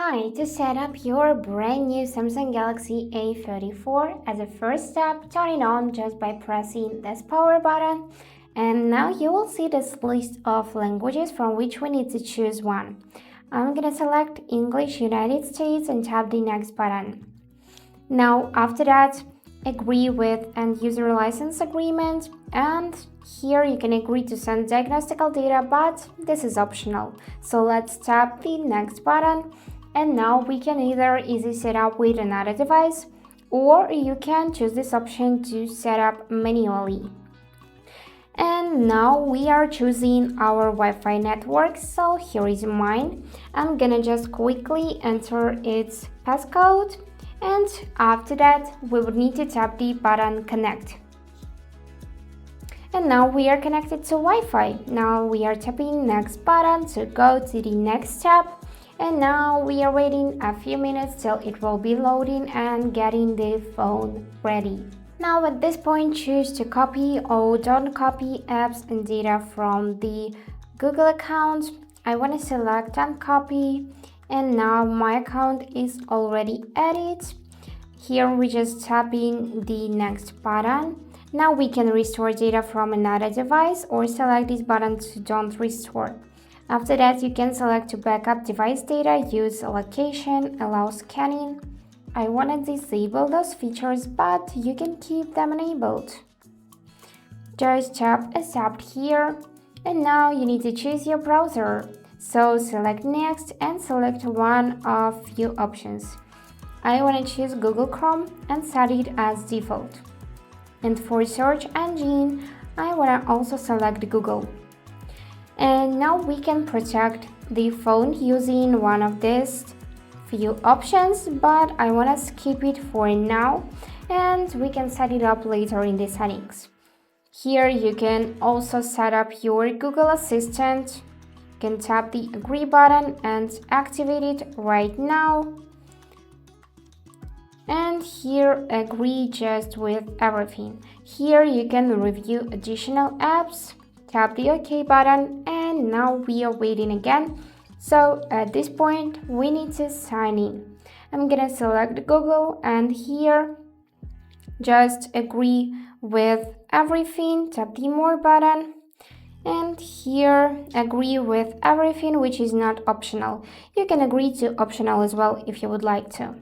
Hi, to set up your brand new Samsung Galaxy A34, as a first step, turn it on just by pressing this power button. And now you will see this list of languages from which we need to choose one. I'm gonna select English United States and tap the next button. Now after that, agree with end user license agreement, and here you can agree to send diagnostical data, but this is optional. So let's tap the next button. And now we can either easily set up with another device, or you can choose this option to set up manually. And now we are choosing our Wi-Fi network, so here is mine. I'm gonna just quickly enter its passcode, and after that we would need to tap the button connect. And now we are connected to Wi-Fi. Now we are tapping next button to go to the next step. And now we are waiting a few minutes till it will be loading and getting the phone ready. Now at this point, choose to copy or don't copy apps and data from the Google account. I want to select uncopy, and now my account is already added. Here we just tap in the next button. Now we can restore data from another device or select this button to don't restore. After that, you can select to backup device data, use location, allow scanning. I want to disable those features, but you can keep them enabled. Just tap accept here, and now you need to choose your browser. So select next and select one of few options. I want to choose Google Chrome and set it as default. And for search engine, I want to also select Google. And now we can protect the phone using one of these few options, but I want to skip it for now, and we can set it up later in the settings. Here you can also set up your Google Assistant. You can tap the agree button and activate it right now. And here agree just with everything. Here you can review additional apps. Tap the OK button, and now we are waiting again. So at this point we need to sign in. I'm gonna select Google, and here just agree with everything. Tap the more button, and here agree with everything, which is not optional. You can agree to optional as well if you would like to.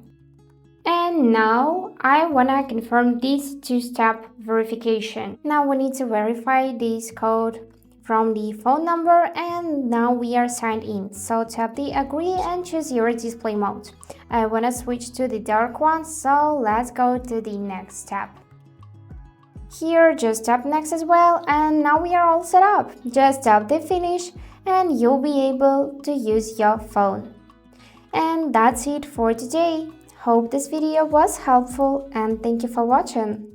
And now I wanna confirm this two-step verification. Now we need to verify this code from the phone number, and now we are signed in. So tap the agree and choose your display mode. I wanna switch to the dark one, so let's go to the next step. Here just tap next as well, and now we are all set up. Just tap the finish and you'll be able to use your phone. And that's it for today. Hope this video was helpful, and thank you for watching.